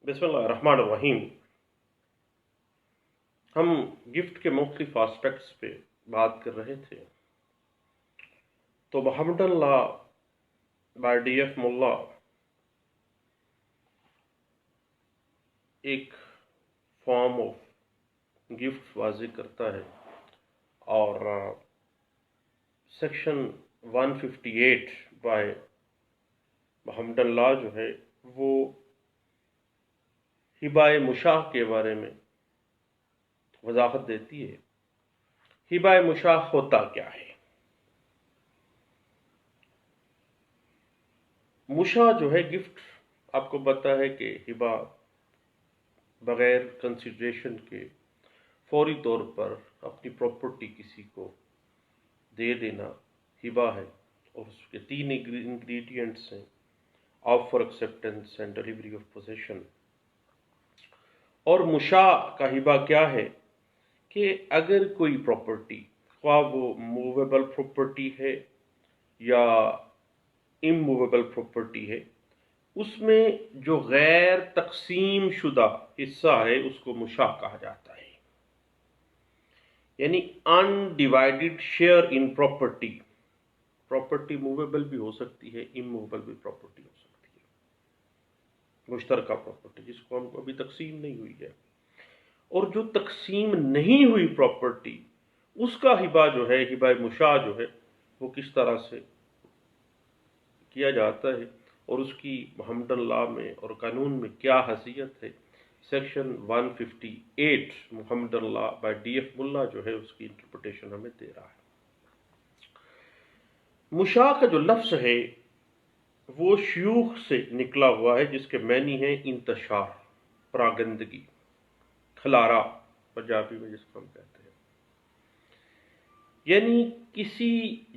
بسم اللہ الرحمن الرحیم۔ ہم گفٹ کے مختلف آسپیکٹس پہ بات کر رہے تھے، تو محمد اللہ بائی ڈی ایف ملا ایک فارم آف گفٹ واضح کرتا ہے، اور سیکشن 158 بائی محمد اللہ جو ہے وہ ہبہ مشاع کے بارے میں وضاحت دیتی ہے۔ ہبہ مشاع ہوتا کیا ہے؟ مشاع جو ہے گفٹ، آپ کو پتا ہے کہ ہبہ بغیر کنسیڈریشن کے فوری طور پر اپنی پراپرٹی کسی کو دے دینا ہبہ ہے، اور اس کے 3 انگریڈینٹس ہیں: offer, acceptance and delivery of position. اور مشاع کا ہبہ کیا ہے کہ اگر کوئی پراپرٹی، خواہ وہ موویبل پراپرٹی ہے یا اموویبل پراپرٹی ہے، اس میں جو غیر تقسیم شدہ حصہ ہے اس کو مشاع کہا جاتا ہے، یعنی undivided share in property. Property movable بھی ہو سکتی ہے، اموویبل بھی پراپرٹی ہو سکتی ہے، مشترکہ پراپرٹی جس کو ہم کو ابھی تقسیم نہیں ہوئی ہے۔ اور جو تقسیم نہیں ہوئی پراپرٹی، اس کا ہبہ جو ہے، ہبہ مشاع جو ہے، وہ کس طرح سے کیا جاتا ہے، اور اس کی محمد اللہ میں اور قانون میں کیا حیثیت ہے، سیکشن 158 محمد اللہ بائی ڈی ایف ملا جو ہے اس کی انٹرپریٹیشن ہمیں دے رہا ہے۔ مشاع کا جو لفظ ہے وہ شیوخ سے نکلا ہوا ہے، جس کے معنی ہیں انتشار، پراگندگی، کھلارا پنجابی میں جس کو ہم کہتے ہیں، یعنی کسی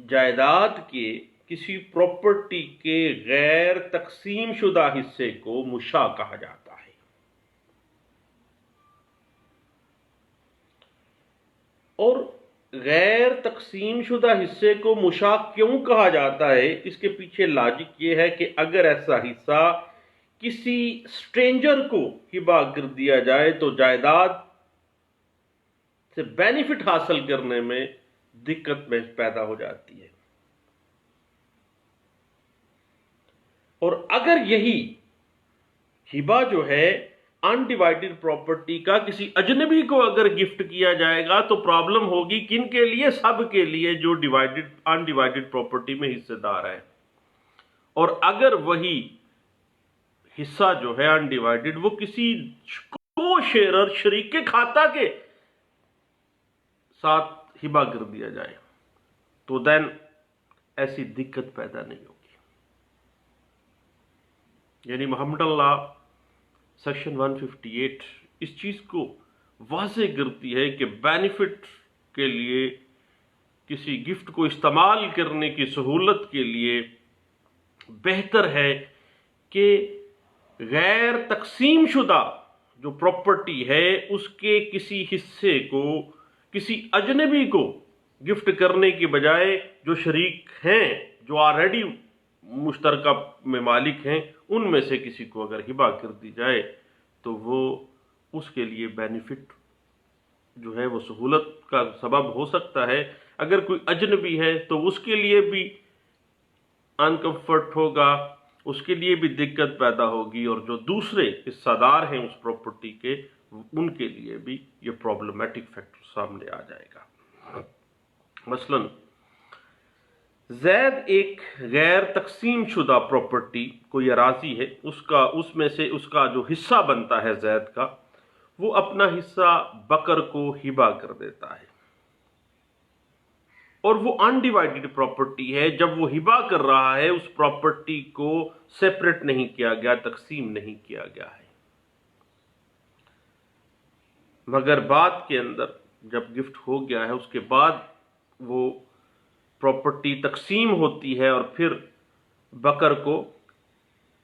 جائیداد کے، کسی پراپرٹی کے غیر تقسیم شدہ حصے کو مشاع کہا جاتا ہے۔ اور غیر تقسیم شدہ حصے کو مشاع کیوں کہا جاتا ہے، اس کے پیچھے لاجک یہ ہے کہ اگر ایسا حصہ کسی اسٹرینجر کو ہبہ کر دیا جائے تو جائیداد سے بینیفٹ حاصل کرنے میں دقت پیدا ہو جاتی ہے، اور اگر یہی ہبہ جو ہے انڈیوائیڈڈ پراپرٹی کا کسی اجنبی کو اگر گفٹ کیا جائے گا تو پرابلم ہوگی کن کے لیے؟ سب کے لیے جو انڈیوائیڈڈ پراپرٹی میں حصے دار ہے۔ اور اگر وہی حصہ جو ہے انڈیوائیڈڈ وہ کسی کو شیئرر، شریک کھاتہ کے ساتھ ہبہ کر دیا جائے تو دین ایسی دقت پیدا نہیں ہوگی۔ یعنی محمد اللہ سیکشن 158 اس چیز کو واضح کرتی ہے کہ بینیفٹ کے لیے، کسی گفٹ کو استعمال کرنے کی سہولت کے لیے بہتر ہے کہ غیر تقسیم شدہ جو پراپرٹی ہے اس کے کسی حصے کو کسی اجنبی کو گفٹ کرنے کی بجائے جو شریک ہیں، جو آلریڈی مشترکہ میں مالک ہیں، ان میں سے کسی کو اگر ہبہ کر دی جائے تو وہ اس کے لیے بینیفٹ جو ہے وہ سہولت کا سبب ہو سکتا ہے۔ اگر کوئی اجنبی ہے تو اس کے لیے بھی انکمفرٹ ہوگا، اس کے لیے بھی دقت پیدا ہوگی، اور جو دوسرے حصہ دار ہیں اس پراپرٹی کے، ان کے لیے بھی یہ پرابلمٹک فیکٹر سامنے آ جائے گا۔ مثلاً زید ایک غیر تقسیم شدہ پراپرٹی، کوئی اراضی ہے، اس میں سے اس کا جو حصہ بنتا ہے زید کا، وہ اپنا حصہ بکر کو ہبہ کر دیتا ہے، اور وہ انڈیوائیڈڈ پراپرٹی ہے۔ جب وہ ہبہ کر رہا ہے اس پراپرٹی کو سیپریٹ نہیں کیا گیا، تقسیم نہیں کیا گیا ہے، مگر بعد کے اندر جب گفٹ ہو گیا ہے اس کے بعد وہ پراپرٹی تقسیم ہوتی ہے اور پھر بکر کو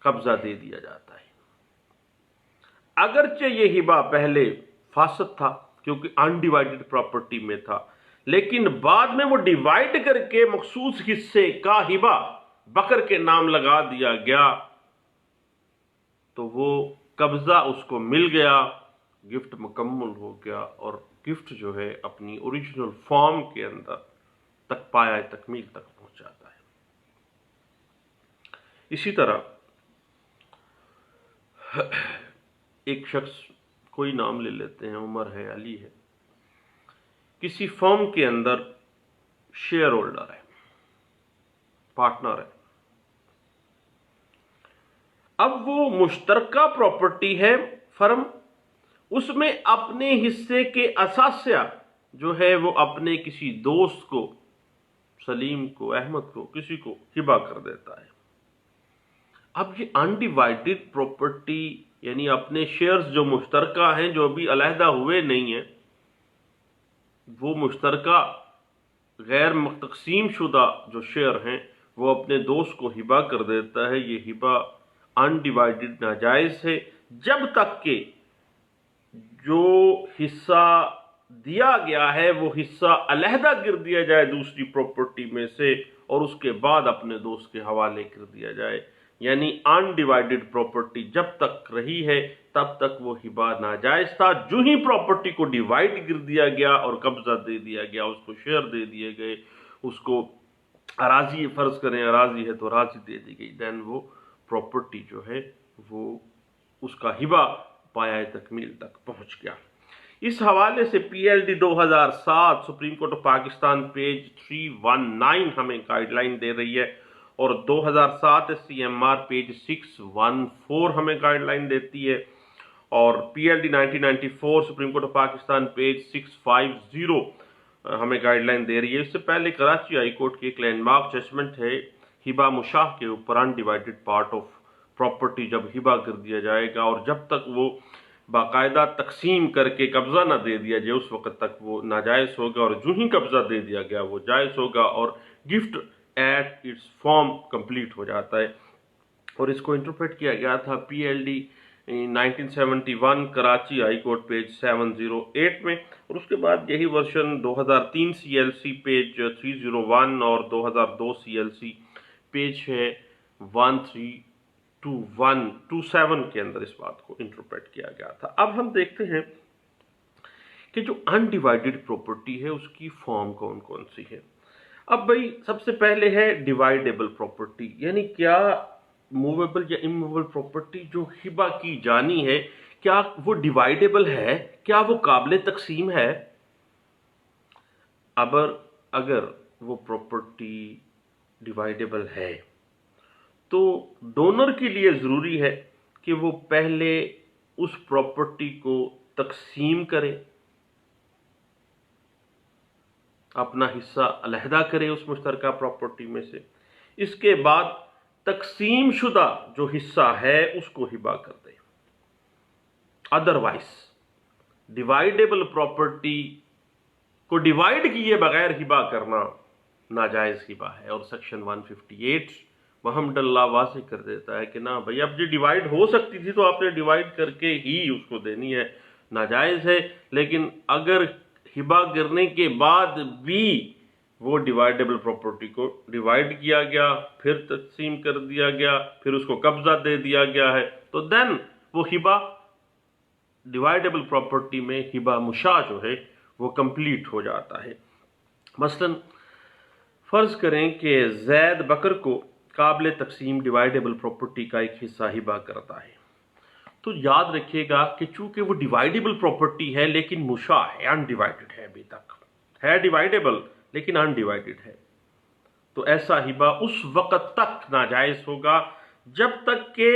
قبضہ دے دیا جاتا ہے۔ اگرچہ یہ ہبہ پہلے فاسد تھا کیونکہ انڈیوائیڈڈ پراپرٹی میں تھا، لیکن بعد میں وہ ڈیوائیڈ کر کے مخصوص حصے کا ہبہ بکر کے نام لگا دیا گیا، تو وہ قبضہ اس کو مل گیا، گفٹ مکمل ہو گیا اور گفٹ جو ہے اپنی اوریجنل فارم کے اندر تک پایہ تکمیل تک پہنچ جاتا ہے۔ اسی طرح ایک شخص، کوئی نام لے لیتے ہیں، عمر ہے، علی ہے، کسی فرم کے اندر شیئر ہولڈر ہے، پارٹنر ہے۔ اب وہ مشترکہ پراپرٹی ہے فرم، اس میں اپنے حصے کے اثاثیہ جو ہے وہ اپنے کسی دوست کو، سلیم کو، احمد کو، کسی کو ہبہ کر دیتا ہے۔ اب یہ انڈیوائیڈڈ پراپرٹی یعنی اپنے شیئرز جو مشترکہ ہیں، جو بھی علیحدہ ہوئے نہیں ہیں، وہ مشترکہ غیر تقسیم شدہ جو شیئر ہیں وہ اپنے دوست کو ہبہ کر دیتا ہے۔ یہ ہبہ انڈیوائیڈڈ ناجائز ہے جب تک کہ جو حصہ دیا گیا ہے وہ حصہ علیحدہ کر دیا جائے دوسری پراپرٹی میں سے اور اس کے بعد اپنے دوست کے حوالے کر دیا جائے۔ یعنی انڈیوائیڈڈ پراپرٹی جب تک رہی ہے تب تک وہ ہبہ ناجائز تھا۔ جو ہی پراپرٹی کو ڈیوائیڈ کر دیا گیا اور قبضہ دے دیا گیا، اس کو شیئر دے دیے گئے، اس کو اراضی، فرض کریں اراضی ہے تو اراضی دے دی گئی، دین وہ پراپرٹی جو ہے وہ اس کا ہبہ پایہ تکمیل تک پہنچ گیا۔ اس حوالے سے پی L D 2007 supreme court of Pakistan page 319 ہمیں گائیڈ لائن دے رہی ہے، اور 2007 سی ایم آر پیج 614 ہمیں گائیڈ لائن دیتی ہے، اور پی L D 1994 supreme court of Pakistan page 650 ہمیں گائیڈ لائن دے رہی ہے۔ اس سے پہلے کراچی ہائی کورٹ کی ایک لینڈ مارک ججمنٹ ہے ہبہ مشاہ کے اوپر، انڈیوائیڈڈ پارٹ آف پراپرٹی جب ہبہ کر دیا جائے گا اور جب تک وہ باقاعدہ تقسیم کر کے قبضہ نہ دے دیا جائے اس وقت تک وہ ناجائز ہوگا، اور جو ہی قبضہ دے دیا گیا وہ جائز ہوگا اور gift at its form complete ہو جاتا ہے۔ اور اس کو انٹرپریٹ کیا گیا تھا P L D 1971 Karachi high court page 708 میں، اور اس کے بعد یہی version 2003 C L C page 301 اور 2002 سی ایل سی پیج ہے 1327 کے اندر اس بات کو انٹرپریٹ کیا گیا تھا۔ اب ہم دیکھتے ہیں کہ جو انڈیوائیڈڈ پراپرٹی ہے اس کی فارم کون کون سی ہے۔ اب بھئی سب سے پہلے ہے ڈیوائیڈیبل پراپرٹی، یعنی کیا موویبل یا اموویبل پراپرٹی جو ہبہ کی جانی ہے کیا وہ ڈیوائیڈیبل ہے، کیا وہ قابل تقسیم ہے۔ اگر وہ پراپرٹی ڈیوائیڈیبل ہے تو ڈونر کے لیے ضروری ہے کہ وہ پہلے اس پراپرٹی کو تقسیم کرے، اپنا حصہ علیحدہ کرے اس مشترکہ پراپرٹی میں سے، اس کے بعد تقسیم شدہ جو حصہ ہے اس کو ہبہ کر دے۔ ادروائز ڈیوائیڈیبل پراپرٹی کو ڈیوائیڈ کیے بغیر ہبہ کرنا ناجائز ہبہ ہے، اور سیکشن 158 محمد اللہ واضح کر دیتا ہے کہ نہ بھئی اب یہ ڈیوائیڈ ہو سکتی تھی تو آپ نے ڈیوائیڈ کر کے ہی اس کو دینی ہے، ناجائز ہے۔ لیکن اگر ہبہ کرنے کے بعد بھی وہ ڈیوائیڈیبل پراپرٹی کو ڈیوائیڈ کیا گیا، پھر تقسیم کر دیا گیا، پھر اس کو قبضہ دے دیا گیا ہے، تو دین وہ ہبہ ڈیوائیڈیبل پراپرٹی میں ہبہ مشاہ جو ہے وہ کمپلیٹ ہو جاتا ہے۔ مثلا فرض کریں کہ زید بکر کو قابل تقسیم ڈیوائیڈیبل پراپرٹی کا ایک حصہ ہبہ کرتا ہے، تو یاد رکھیے گا کہ چونکہ وہ ڈیوائیڈیبل پراپرٹی ہے لیکن مشاہ ہے، انڈیوائیڈڈ ہے، ابھی تک ہے ڈیوائیڈیبل لیکن انڈیوائیڈڈ ہے، تو ایسا ہبہ اس وقت تک ناجائز ہوگا جب تک کہ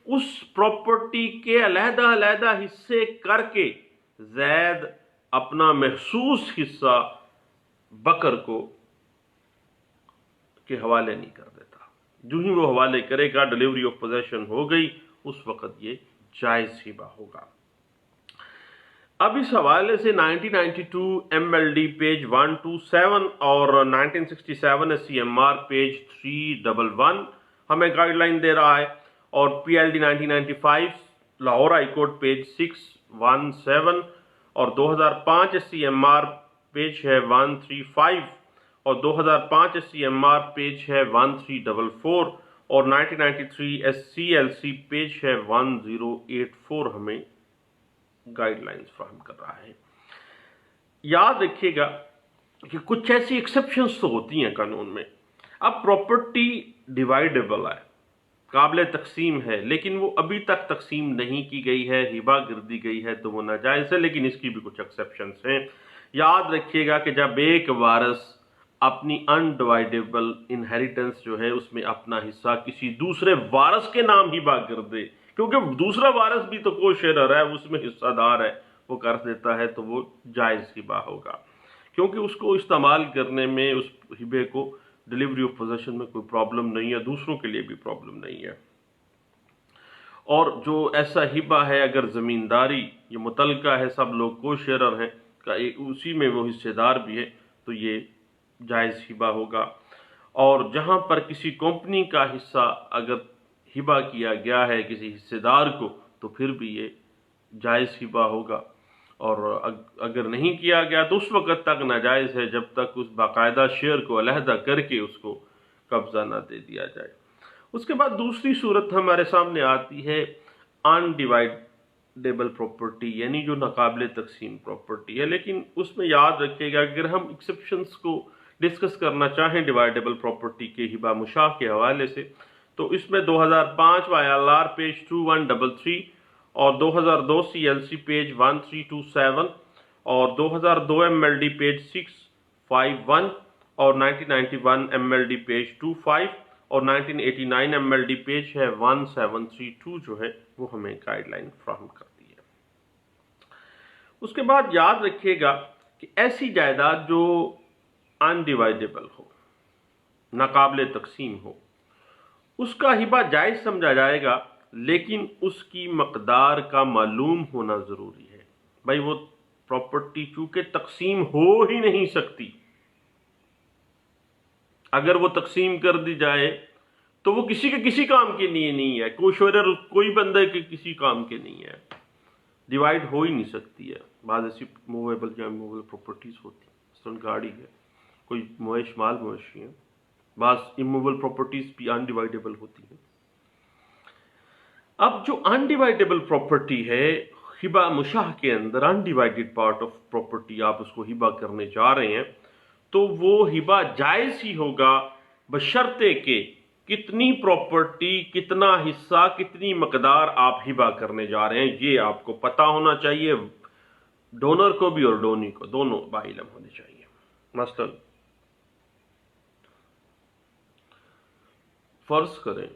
اس پراپرٹی کے علیحدہ علیحدہ حصے کر کے زید اپنا محسوس حصہ بکر کو کے حوالے نہیں کر دیتا۔ جو ہی وہ حوالے کرے گا، ڈیلیوری آف پوزیشن ہو گئی، اس وقت یہ جائز ہبہ ہوگا۔ اب اس حوالے سے 1992 ایم ایل ڈی پیج 127 اور 1967 سی ایم آر پیج 311 ہمیں گائیڈ لائن دے رہا ہے، اور پی L D 1995 Lahore high court page 617 اور 2005 سی ایم آر پیج ہے 135 اور 2005 سی ایم آر پیج ہے 1344 اور 1993 SCLC پیج ہے 1084 ہمیں گائیڈ لائنز فراہم کر رہا ہے۔ یاد رکھیے گا کہ کچھ ایسی ایکسیپشنز تو ہوتی ہیں قانون میں۔ اب پراپرٹی ڈیوائیڈیبل ہے، قابل تقسیم ہے، لیکن وہ ابھی تک تقسیم نہیں کی گئی ہے، ہبہ کر دی گئی ہے، تو وہ ناجائز ہے، لیکن اس کی بھی کچھ ایکسیپشنز ہیں۔ یاد رکھیے گا کہ جب ایک وارث اپنی انڈیوائیڈیبل انہیریٹنس جو ہے اس میں اپنا حصہ کسی دوسرے وارث کے نام ہبہ کر دے، کیونکہ دوسرا وارث بھی تو کو شیئرر ہے، اس میں حصہ دار ہے، وہ کر دیتا ہے، تو وہ جائز ہبہ ہوگا، کیونکہ اس کو استعمال کرنے میں، اس ہبے کو ڈیلیوری آف پوزیشن میں کوئی پرابلم نہیں ہے، دوسروں کے لیے بھی پرابلم نہیں ہے۔ اور جو ایسا ہبہ ہے اگر زمینداری یہ متعلقہ ہے، سب لوگ کو شیئرر ہیں، اسی میں وہ حصے دار بھی ہے، تو یہ جائز ہبہ ہوگا۔ اور جہاں پر کسی کمپنی کا حصہ اگر ہبہ کیا گیا ہے کسی حصے دار کو، تو پھر بھی یہ جائز ہبہ ہوگا، اور اگر نہیں کیا گیا تو اس وقت تک ناجائز ہے جب تک اس باقاعدہ شیئر کو علیحدہ کر کے اس کو قبضہ نہ دے دیا جائے۔ اس کے بعد دوسری صورت ہمارے سامنے آتی ہے انڈیوائیڈیبل پراپرٹی، یعنی جو ناقابل تقسیم پراپرٹی ہے، لیکن اس میں یاد رکھیے گا اگر ہم ایکسیپشنز کو ڈسکس کرنا چاہیں ڈیوائیڈیبل پراپرٹی کے ہبہ مشاع کے حوالے سے، تو اس میں 2005 ILR پیج 2133 اور 2002 CLC پیج 1327 اور 2002 MLD پیج 651 اور 1991 MLD پیج 25 اور 1989 MLD پیج ہے 1732 جو ہے وہ ہمیں گائیڈ لائن فراہم کرتی ہے۔ اس کے بعد یاد رکھیے گا کہ ایسی جائیداد جو انڈیوائیڈیبل ہو، ناقابل تقسیم ہو، اس کا ہبہ جائز سمجھا جائے گا، لیکن اس کی مقدار کا معلوم ہونا ضروری ہے۔ بھائی وہ پراپرٹی چونکہ تقسیم ہو ہی نہیں سکتی، اگر وہ تقسیم کر دی جائے تو وہ کسی کے کسی کام کے لیے نہیں ہے، کوئی شیئرر کوئی بندے کے کسی کام کے نہیں ہے، ڈیوائیڈ ہو ہی نہیں سکتی ہے۔ بعض ایسی موویبل یا موویبل پراپرٹیز ہوتی ہیں، مثلاً گاڑی ہے، کوئی مویش مال مویشی ہیں، بعض اموویبل پراپرٹیز بھی انڈیوائیڈیبل ہوتی ہیں۔ اب جو انڈیوائیڈیبل پراپرٹی ہے، ہبہ مشاع کے اندر انڈیوائیڈیڈ پارٹ آف پراپرٹی آپ اس کو ہبہ کرنے جا رہے ہیں، تو وہ ہبہ جائز ہی ہوگا بشرطے کہ کتنی پراپرٹی، کتنا حصہ، کتنی مقدار آپ ہبہ کرنے جا رہے ہیں یہ آپ کو پتہ ہونا چاہیے، ڈونر کو بھی اور ڈونی کو، دونوں باعلم ہونے چاہیے۔ مثلا فرض کریں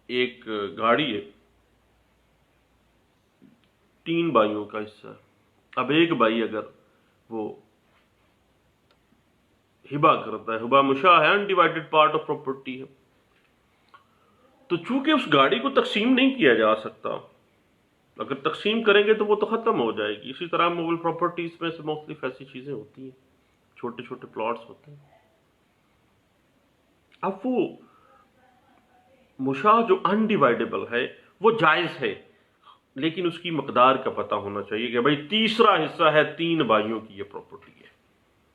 ایک گاڑی ہے، 3 بھائیوں کا حصہ ہے، اب ایک بھائی اگر وہ ہبہ کرتا ہے، ہبہ مشاع ہے، انڈیوائیڈڈ پارٹ آف پراپرٹی ہے، تو چونکہ اس گاڑی کو تقسیم نہیں کیا جا سکتا، اگر تقسیم کریں گے تو وہ تو ختم ہو جائے گی۔ اسی طرح موبل پراپرٹیز میں سے مختلف ایسی چیزیں ہوتی ہیں، چھوٹے چھوٹے پلاٹس ہوتے ہیں۔ اب وہ مشاع جو انڈیوائیڈیبل ہے وہ جائز ہے، لیکن اس کی مقدار کا پتہ ہونا چاہیے کہ بھائی تیسرا حصہ ہے، 3 بھائیوں کی یہ پراپرٹی ہے،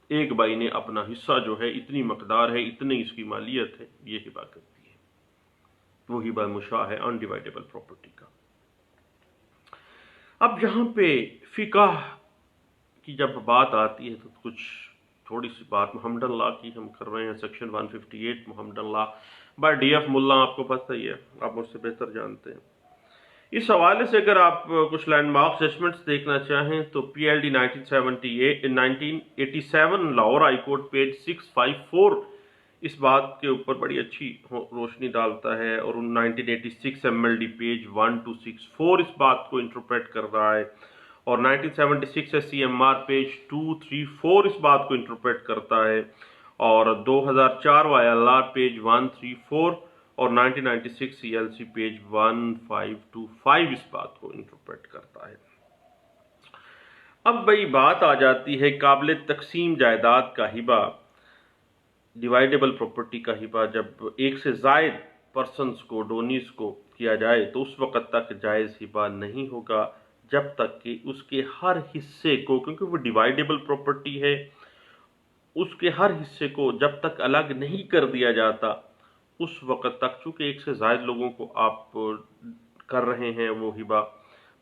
ایک بھائی نے اپنا حصہ جو ہے اتنی مقدار ہے، اتنی اس کی مالیت ہے، یہ ہبہ کرتی ہے، وہ ہبہ مشاع ہے انڈیوائیڈیبل پراپرٹی کا۔ اب یہاں پہ فقہ کی جب بات آتی ہے تو کچھ تھوڑی سی بات محمدن لا کی ہم کر رہے ہیں، section 158 Mohammedan law by D F Mulla, آپ کو پتہ ہی ہے، آپ مجھ سے بہتر جانتے ہیں۔ اس حوالے سے اگر آپ کچھ لینڈ مارک ججمنٹس دیکھنا چاہیں تو پی L D 1987 Lahore high court page 654 اس بات کے اوپر بڑی اچھی روشنی ڈالتا ہے، اور 1986 ایم ایل ڈی پیج 1264 اس بات کو انٹرپریٹ کر رہا ہے، اور 1976 S C M R page 234 اس بات کو انٹرپریٹ کرتا ہے، اور 2004 وائی ایل آر پیج 134 اور 1996 سی ایل سی پیج 1525 اس بات کو انٹرپریٹ کرتا ہے۔ اب بھئی بات آ جاتی ہے قابل تقسیم جائیداد کا ہبہ، ڈیوائیڈیبل پراپرٹی کا ہبہ جب ایک سے زائد پرسنز کو، ڈونیز کو کیا جائے تو اس وقت تک جائز ہبہ نہیں ہوگا جب تک کہ اس کے ہر حصے کو، کیونکہ وہ ڈیوائیڈیبل پراپرٹی ہے، اس کے ہر حصے کو جب تک الگ نہیں کر دیا جاتا اس وقت تک، چونکہ ایک سے زائد لوگوں کو آپ کر رہے ہیں وہ ہبہ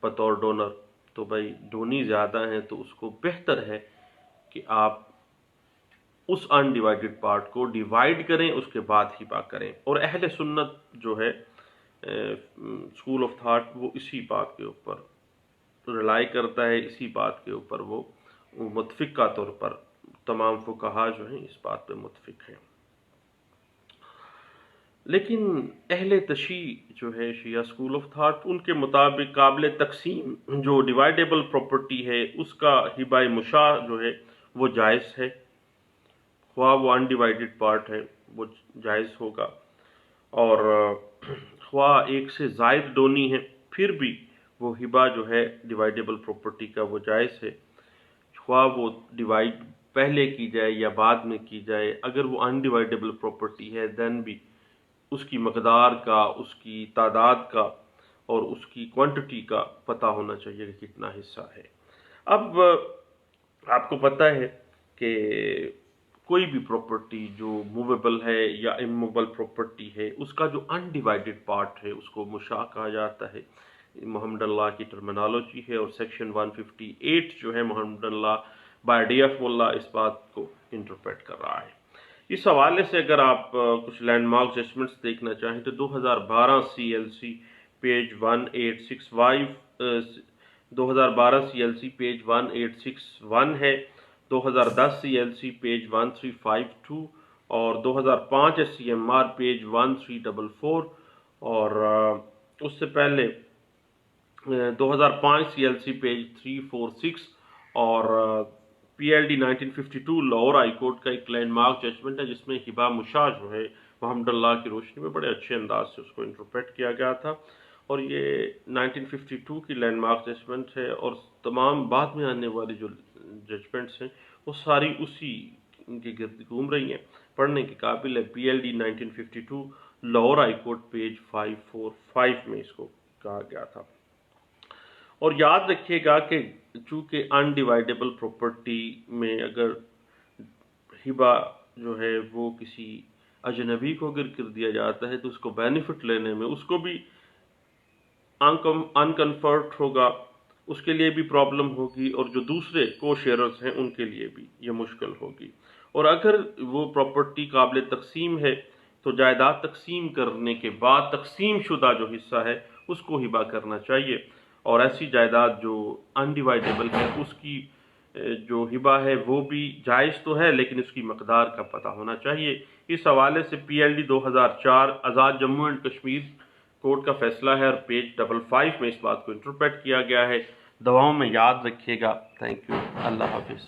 بطور ڈونر، تو بھائی ڈونی زیادہ ہیں تو اس کو بہتر ہے کہ آپ اس ان ڈیوائیڈڈ پارٹ کو ڈیوائیڈ کریں، اس کے بعد ہبہ کریں۔ اور اہل سنت جو ہے اسکول آف تھاٹ، وہ اسی بات کے اوپر رلائی کرتا ہے، اسی بات کے اوپر وہ متفقہ طور پر تمام فقہا جو ہیں اس بات پہ متفق ہیں۔ لیکن اہل تشیع جو ہے شیعہ اسکول آف تھاٹ، ان کے مطابق قابل تقسیم جو ڈیوائیڈیبل پراپرٹی ہے اس کا ہبہ مشاع جو ہے وہ جائز ہے، خواہ وہ انڈیوائیڈڈ پارٹ ہے وہ جائز ہوگا، اور خواہ ایک سے زائد ڈونی ہے پھر بھی وہ ہبہ جو ہے ڈیوائیڈیبل پراپرٹی کا وہ جائز ہے، خواہ وہ ڈیوائیڈ پہلے کی جائے یا بعد میں کی جائے۔ اگر وہ انڈیوائیڈیبل پراپرٹی ہے دین بھی اس کی مقدار کا، اس کی تعداد کا اور اس کی کوانٹٹی کا پتہ ہونا چاہیے کہ کتنا حصہ ہے۔ اب آپ کو پتہ ہے کہ کوئی بھی پراپرٹی جو موویبل ہے یا اموویبل پراپرٹی ہے، اس کا جو انڈیوائیڈڈ پارٹ ہے اس کو مشاع کہا جاتا ہے، محمد اللہ کی ٹرمینالوجی ہے، اور سیکشن 158 جو ہے محمد اللہ بائی ڈی ایف ملا اس بات کو انٹرپریٹ کر رہا ہے۔ اس حوالے سے اگر آپ کچھ لینڈ مارک ججمنٹس دیکھنا چاہیں تو 2012 CLC پیج 1865 2012 CLC پیج 1861 ہے، 2010 CLC پیج 1352 اور 2005 SCMR پیج 1344، اور اس سے پہلے 2005 CLC پیج 346 اور PLD 1952 لاہور ہائی کورٹ کا ایک لینڈ مارک ججمنٹ ہے جس میں ہبہ مشاع جو ہے محمد اللہ کی روشنی میں بڑے اچھے انداز سے اس کو انٹرپریٹ کیا گیا تھا، اور یہ 1952 کی لینڈ مارک ججمنٹ ہے، اور تمام بعد میں آنے والی جو ججمنٹس ہیں وہ ساری اسی کے گرد گھوم رہی ہیں، پڑھنے کے قابل ہے۔ PLD 1952 Lahore high court page 545 میں اس کو کہا گیا تھا۔ اور یاد رکھیے گا کہ چونکہ انڈیوائیڈیبل پراپرٹی میں اگر ہبہ جو ہے وہ کسی اجنبی کو اگر کر دیا جاتا ہے تو اس کو بینیفٹ لینے میں اس کو بھی انکمفرٹ ہوگا، اس کے لیے بھی پرابلم ہوگی، اور جو دوسرے کو شیئرز ہیں ان کے لیے بھی یہ مشکل ہوگی۔ اور اگر وہ پراپرٹی قابل تقسیم ہے تو جائیداد تقسیم کرنے کے بعد تقسیم شدہ جو حصہ ہے اس کو ہبہ کرنا چاہیے، اور ایسی جائیداد جو انڈیوائیڈیبل ہے اس کی جو ہبہ ہے وہ بھی جائز تو ہے لیکن اس کی مقدار کا پتہ ہونا چاہیے۔ اس حوالے سے PLD 2004 Azad Jammu and Kashmir court کا فیصلہ ہے، اور پیج 55 میں اس بات کو انٹرپریٹ کیا گیا ہے۔ دعاؤں میں یاد رکھیے گا۔ تھینک یو، اللہ حافظ۔